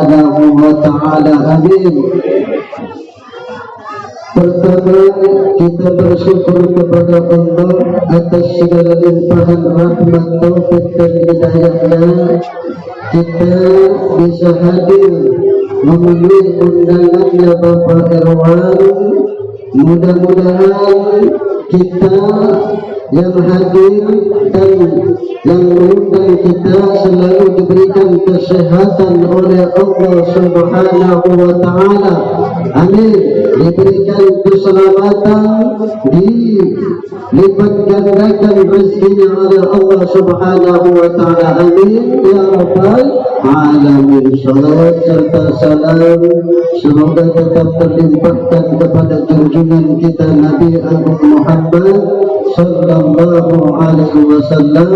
subhanahu wa ta'ala. Amin. Pertama, kita bersyukur kepada Allah atas segala limpahan rahmat, taufik dan hidayahnya. Kita bisa hadir memenuhi undangannya Bapak Irwan. Mudah-mudahan kita yang hadir dan yang mengundang kita selalu diberikan kesehatan oleh Allah Subhanahu wa ta'ala. Amin. Diberikan keselamatan, dilipat gandakan rezekinya oleh Allah Subhanahu wa ta'ala. Amin ya rabbal alamin. Salawat serta salam semoga tetap terlimpahkan kepada junjungan kita Nabi Agung Muhammad sallallahu alaihi wasallam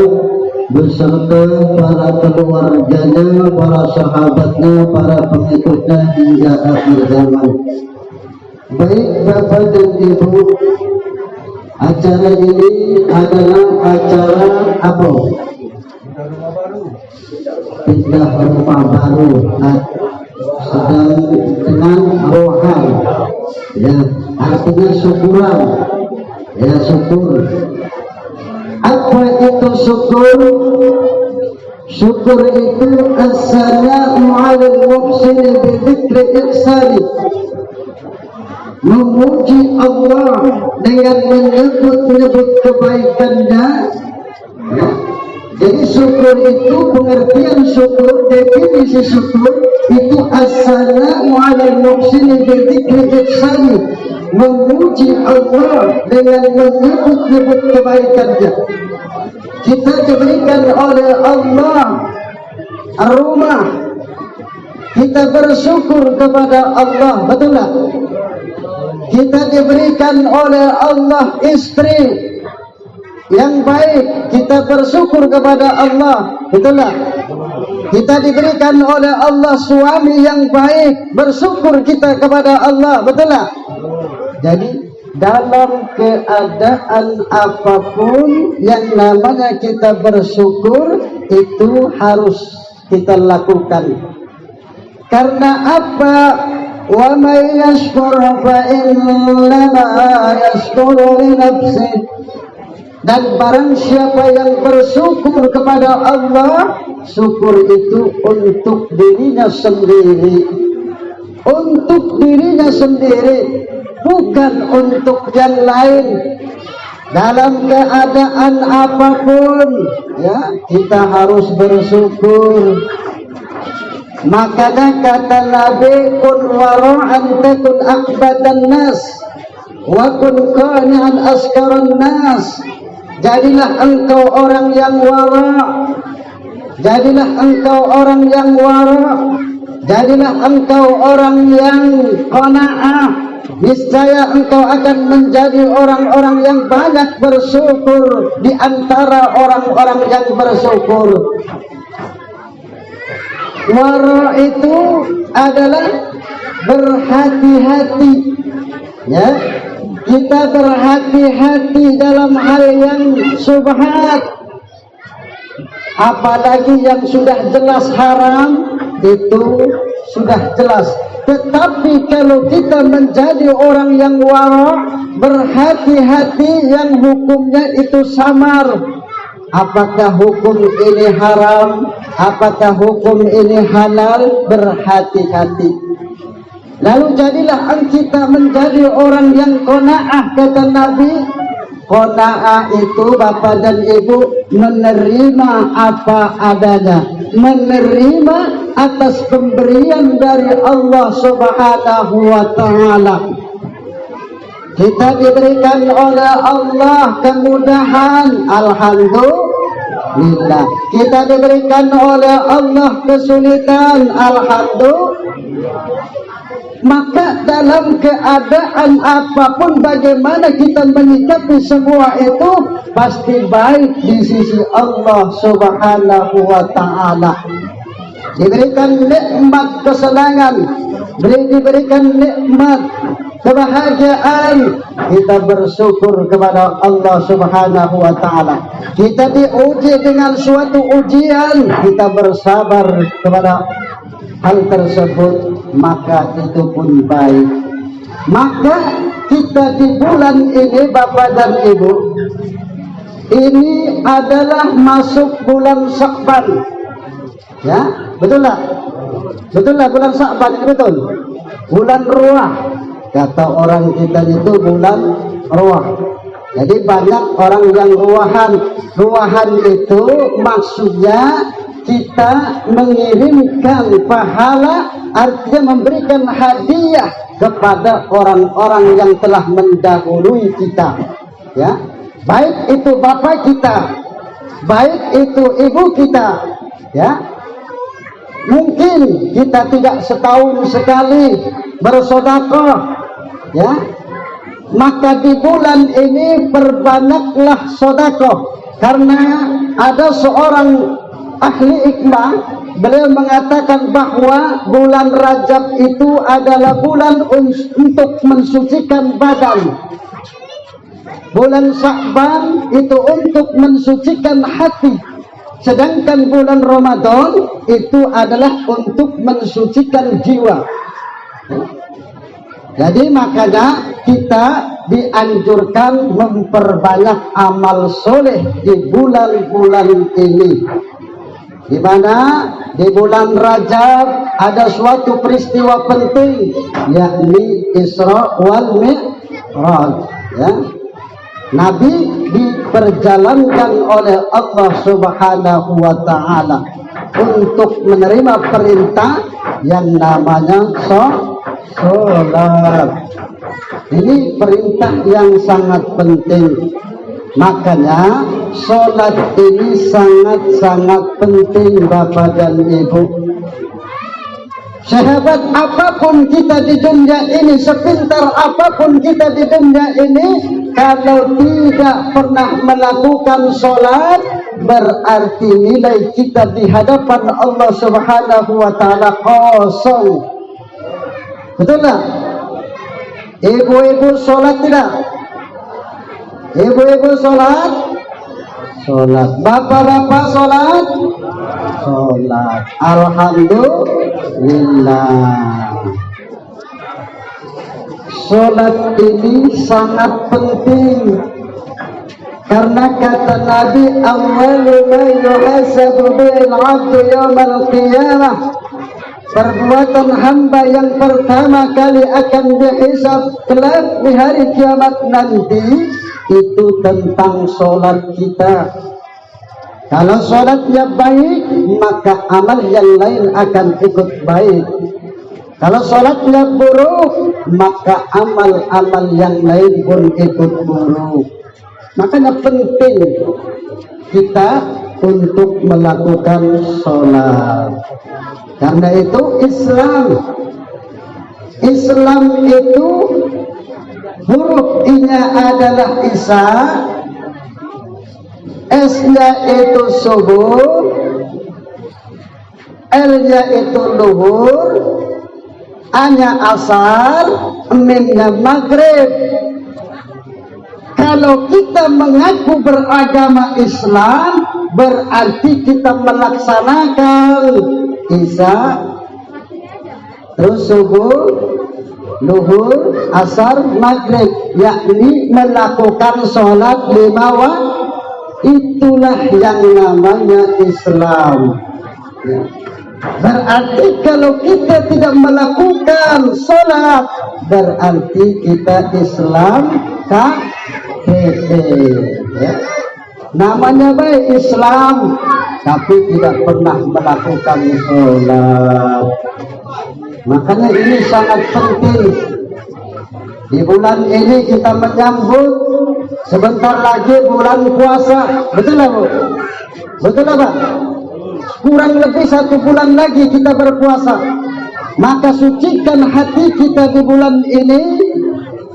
beserta para keluarganya, para sahabatnya, para pengikutnya hingga akhir zaman. Baik Bapak dan Ibu, acara ini adalah acara apa? Pindah rumah baru sedang dengan rohan, ya, artinya syukuran, ya, syukur. Apa itu syukur? Syukur itu as-sana'u 'alal muhsin bi dzikri ihsani, memuji Allah dengan menyebut-nyebut kebaikannya. Ya. Jadi syukur itu, pengertian syukur, definisi syukur itu as-sana'u 'alal muhsin bi dzikri ihsani, memuji Allah dengan menyebut-nyebut kebaikannya. Kita diberikan oleh Allah rumah, kita bersyukur kepada Allah, betul tak? Kita diberikan oleh Allah istri yang baik, kita bersyukur kepada Allah, betul tak? Kita diberikan oleh Allah suami yang baik, bersyukur kita kepada Allah, betul tak? Jadi dalam keadaan apapun yang namanya kita bersyukur itu harus kita lakukan. Karena apa? Wa may yashkur fa innama yashkuru li nafsihi. Dan barang siapa yang bersyukur kepada Allah, syukur itu untuk dirinya sendiri. Untuk dirinya sendiri, bukan untuk yang lain. Dalam keadaan apapun, ya, kita harus bersyukur. Makanya kata Nabi, kun wara'an takun akbadan nas wa kun qani'an askaran nas. Jadilah engkau orang yang wara', jadilah engkau orang yang wara', jadilah engkau orang yang qana'ah. Niscaya engkau akan menjadi orang-orang yang banyak bersyukur di antara orang-orang yang bersyukur. Wara itu adalah berhati-hati, ya. Kita berhati-hati dalam hal yang syubhat, apalagi yang sudah jelas haram itu sudah jelas. Tetapi kalau kita menjadi orang yang wara', berhati-hati yang hukumnya itu samar, apakah hukum ini haram, apakah hukum ini halal, berhati-hati. Lalu jadilah kita menjadi orang yang qanaah, kata Nabi. Qanaah itu Bapak dan Ibu menerima apa adanya, menerima atas pemberian dari Allah Subhanahu wa ta'ala. Kita diberikan oleh Allah kemudahan, alhamdulillah. Kita diberikan oleh Allah kesulitan, alhamdulillah. Maka dalam keadaan apapun, bagaimana kita menyikapi semua itu pasti baik di sisi Allah Subhanahu wa ta'ala. Diberikan nikmat kesenangan, diberikan nikmat kebahagiaan, kita bersyukur kepada Allah Subhanahu wa ta'ala. Kita diuji dengan suatu ujian, kita bersabar kepada hal tersebut, maka itu pun baik. Maka kita di bulan ini Bapak dan Ibu, ini adalah masuk bulan Sya'ban. Ya, betul lah? Betul lah, bulan Sya'ban ini betul. Bulan ruah. Kata orang kita itu bulan ruah. Jadi banyak orang yang ruahan. Ruahan itu maksudnya kita mengirimkan pahala, artinya memberikan hadiah kepada orang-orang yang telah mendahului kita. Ya, baik itu bapak kita, baik itu ibu kita. Ya, mungkin kita tidak setahun sekali bersedekah. Ya, maka di bulan ini perbanyaklah sedekah, karena ada seorang ahli hikmah, beliau mengatakan bahwa bulan Rajab itu adalah bulan untuk mensucikan badan, bulan Sya'ban itu untuk mensucikan hati, sedangkan bulan Ramadan itu adalah untuk mensucikan jiwa. Jadi makanya kita dianjurkan memperbanyak amal soleh di bulan-bulan ini. Di mana di bulan Rajab ada suatu peristiwa penting, yakni Isra wal Mi'raj. Ya. Nabi diperjalankan oleh Allah Subhanahu wa Ta'ala untuk menerima perintah yang namanya sholat. Ini perintah yang sangat penting. Makanya sholat ini sangat-sangat penting Bapak dan Ibu. Sehebat apapun kita di dunia ini, sepintar apapun kita di dunia ini, kalau tidak pernah melakukan sholat, berarti nilai kita di hadapan Allah Subhanahu wa Ta'ala kosong. Betul tak? Ibu-ibu sholat tidak? Ibu-ibu sholat? Sholat. Bapak-bapak sholat? Sholat. Alhamdulillah. Sholat ini sangat penting, karena kata Nabi, awwalu ma yuhasabu bil 'abdu yaumal qiyamah, perbuatan hamba yang pertama kali akan dihisab kelak di hari kiamat nanti itu tentang sholat kita. Kalau sholatnya baik, maka amal yang lain akan ikut baik. Kalau sholatnya buruk, maka amal-amal yang lain pun ikut buruk. Makanya penting kita untuk melakukan sholat. Karena itu Islam itu huruf I-nya adalah Isa, S-nya itu subuh, L-nya itu luhur, A-nya asar, M-nya maghrib. Kalau kita mengaku beragama Islam, berarti kita melaksanakan Isya, terus subuh, luhur, asar, maghrib, yakni melakukan sholat 5 waktu. Itulah yang namanya Islam. Ya. Berarti kalau kita tidak melakukan sholat, berarti kita Islam kafir. Ya. Namanya baik Islam, tapi tidak pernah melakukan sholat. Makanya ini sangat penting. Di bulan ini kita menyambut sebentar lagi bulan puasa. Betul lah Bu? Betul lah Pak? Kurang lebih 1 bulan lagi kita berpuasa. Maka sucikan hati kita di bulan ini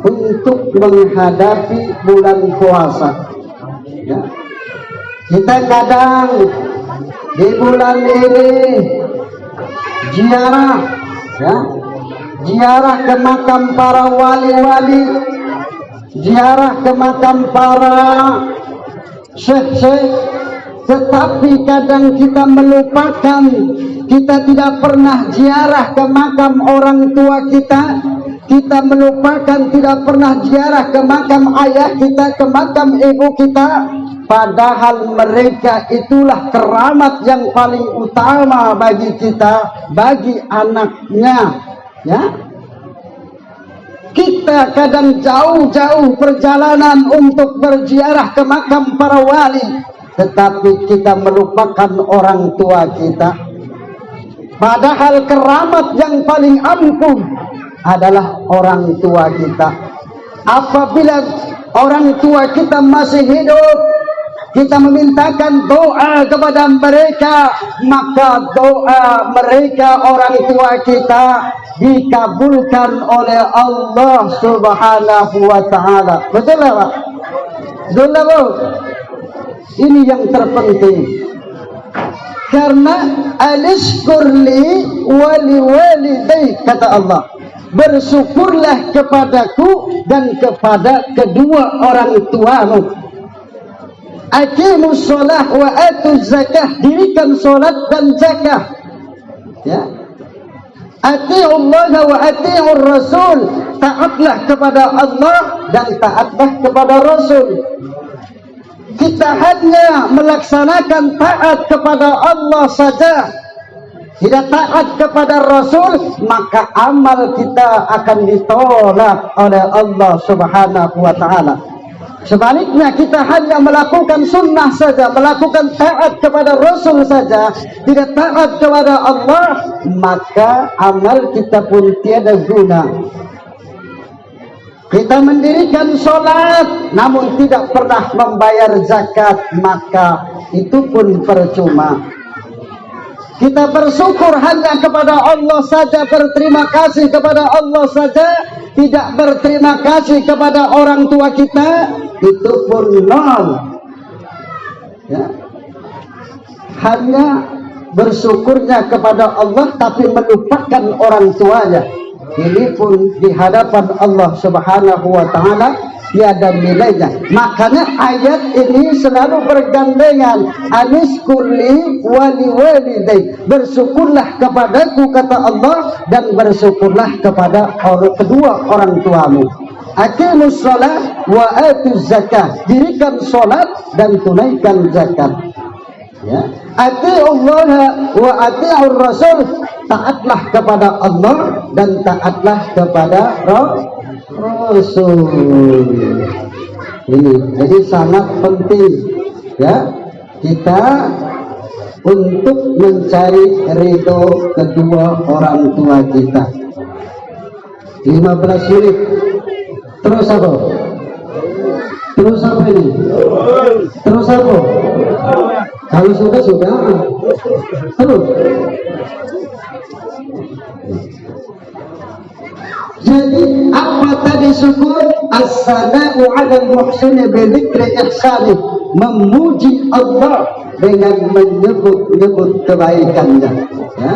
untuk menghadapi bulan puasa. Ya. Kita kadang di bulan ini ziarah, ya, ziarah ke makam para wali-wali, ziarah ke makam para syekh-syekh, tetapi kadang kita melupakan, kita tidak pernah ziarah ke makam orang tua kita, kita melupakan tidak pernah ziarah ke makam ayah kita, ke makam ibu kita, padahal mereka itulah keramat yang paling utama bagi kita, bagi anaknya, ya. Kita kadang jauh-jauh perjalanan untuk berziarah ke makam para wali, tetapi kita melupakan orang tua kita. Padahal keramat yang paling ampuh adalah orang tua kita. Apabila orang tua kita masih hidup, kita memintakan doa kepada mereka, maka doa mereka orang tua kita dikabulkan oleh Allah Subhanahu wa ta'ala. Betul tak, Pak? Betul tak, Bu? Ini yang terpenting. Karena alishkurli wali walidai, kata Allah, bersyukurlah kepadaku dan kepada kedua orang tuamu. Aqimus shalah wa atuz zakah, dirikan salat dan zakah, ya. Ati'ullaha wa ati'ur rasul, taatlah kepada Allah dan taatlah kepada Rasul. Kita hanya melaksanakan taat kepada Allah saja, tidak taat kepada Rasul, maka amal kita akan ditolak oleh Allah Subhanahu wa ta'ala. Sebaliknya, kita hanya melakukan sunnah saja, melakukan taat kepada Rasul saja, tidak taat kepada Allah, maka amal kita pun tiada guna. Kita mendirikan sholat namun tidak pernah membayar zakat, maka itu pun percuma. Kita bersyukur hanya kepada Allah saja, berterima kasih kepada Allah saja, tidak berterima kasih kepada orang tua kita, itu pun nol, ya. Hanya bersyukurnya kepada Allah tapi melupakan orang tuanya, ini pun di hadapan Allah Subhanahu wa ta'ala tiada nilainya. Makanya ayat ini selalu bergandengan, anishkurli wali walidai, bersyukurlah kepadaku, kata Allah, dan bersyukurlah kepada kedua orang tuamu. Aqimus shalah wa atuz zakah, dirikan salat dan tunaikan zakat, ya. Ati'ullaha wa ati'ur rasul, taatlah kepada Allah dan taatlah kepada Rasul. Ini jadi sangat penting, ya, kita untuk mencari ridho kedua orang tua kita. 15 menit. Terus apa? Terus apa ini? Terus apa? Kalau sudah. Terus. Jadi apa tadi syukur? As-sana'u 'alal muhsini bi dzikri ihsani, memuji Allah dengan menyebut-nyebut kebaikannya, ya.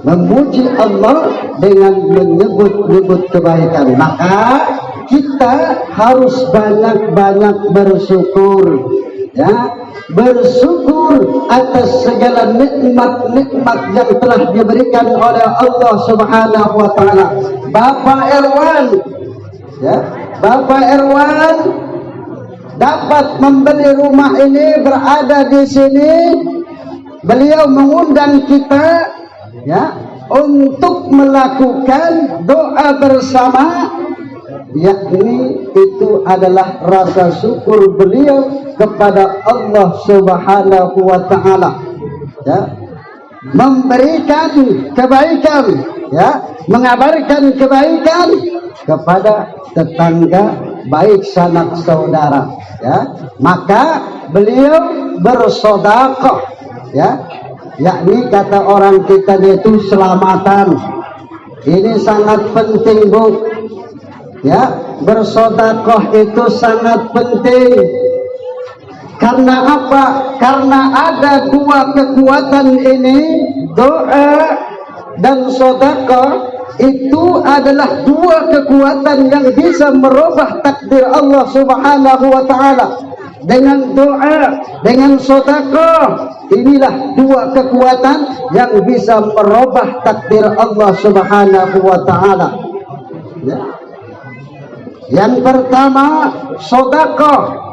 Memuji Allah dengan menyebut-nyebut kebaikan. Maka kita harus banyak-banyak bersyukur, ya. Bersyukur atas segala nikmat-nikmat yang telah diberikan oleh Allah Subhanahu wa ta'ala. Bapak Erwan, ya, Bapak Erwan dapat membeli rumah ini, berada di sini. Beliau mengundang kita, ya, untuk melakukan doa bersama, yakni itu adalah rasa syukur beliau kepada Allah Subhanahu wa ta'ala, ya. Memberikan kebaikan, ya, mengabarkan kebaikan kepada tetangga, baik sanak saudara, ya. Maka beliau bersedekah, ya, yakni kata orang kita itu selamatan. Ini sangat penting, Bu, ya. Bersedekah itu sangat penting. Karena apa? Karena ada dua kekuatan ini, doa dan sedekah. Itu adalah dua kekuatan yang bisa merubah takdir Allah Subhanahu wa ta'ala. dengan doa, dengan sedekah. Inilah dua kekuatan yang bisa merubah takdir Allah Subhanahu wa taala. Ya. Yang pertama, sedekah.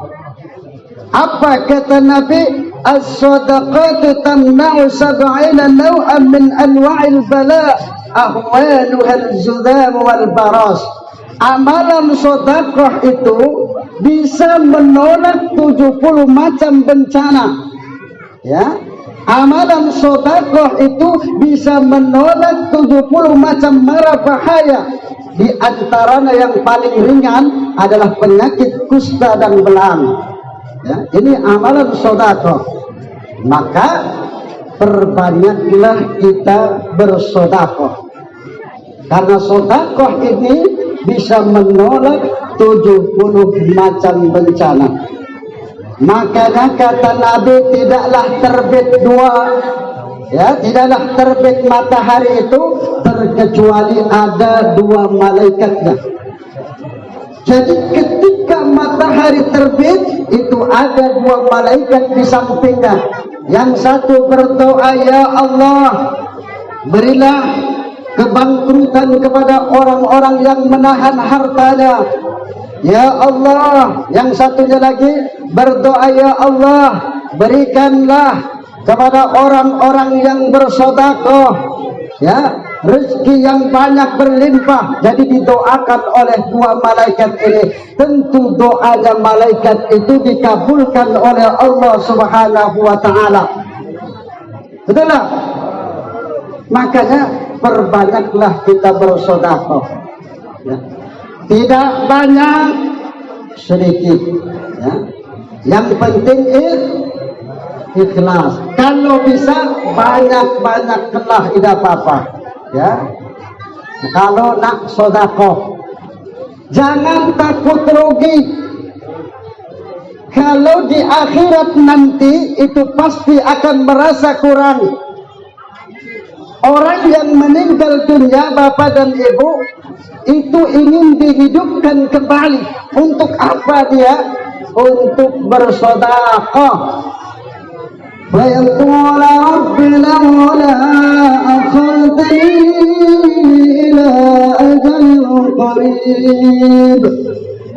Apa kata Nabi? As-sadaqatu tamna'u sab'ina naw'an min anwa'il bala' ahwanuha al-zudam wal baras. Amalan sedekah itu bisa menolak 70 macam bencana. Ya, amalan sedekah itu bisa menolak 70 macam mara bahaya. Di antaranya yang paling ringan adalah penyakit kusta dan belang. Ya, ini amalan sedekah. Maka perbanyaklah kita bersedekah. Karena sedekah ini bisa menolak 70 macam bencana. Makanya kata Nabi, tidaklah terbit tidaklah terbit matahari itu terkecuali ada dua malaikatnya. Jadi ketika matahari terbit itu ada dua malaikat di sampingnya. Yang satu berdoa, ya Allah, berilah kebangkrutan kepada orang-orang yang menahan hartanya. Ya Allah. Yang satunya lagi berdoa, ya Allah, berikanlah kepada orang-orang yang bersedekah, ya, rezeki yang banyak berlimpah. Jadi didoakan oleh dua malaikat ini. Tentu doanya malaikat itu dikabulkan oleh Allah Subhanahu wa taala. Betul tak? Makanya perbanyaklah kita bersedekah. Ya. Tidak banyak, sedikit. Ya. Yang penting ikhlas. Kalau bisa banyak-banyaklah, tidak apa-apa. Ya. Kalau nak sedekah, jangan takut rugi. Kalau di akhirat nanti itu pasti akan merasa kurang. Orang yang meninggal dunia, bapak dan ibu, itu ingin dihidupkan kembali. Untuk apa dia? Untuk bersedekah. Wa yaqulu rabbi lawla akhartani ila ajalin qarib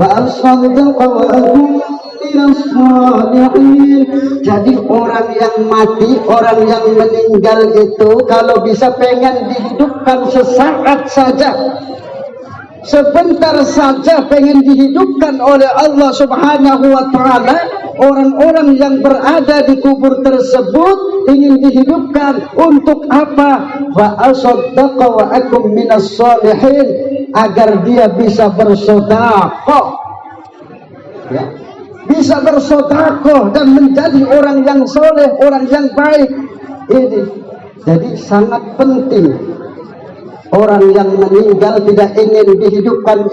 fa asaddaqa wa akun minas shalihin. Jadi orang yang mati, orang yang meninggal itu kalau bisa pengen dihidupkan sesaat saja, sebentar saja pengen dihidupkan oleh Allah Subhanahu wa taala. Orang-orang yang berada di kubur tersebut ingin dihidupkan untuk apa? Wa asaddaqa wa akum minas shalihin, agar dia bisa bersedekah. Ya. Bisa bersedekah dan menjadi orang yang soleh, orang yang baik. Ini jadi sangat penting. Orang yang meninggal tidak ingin dihidupkan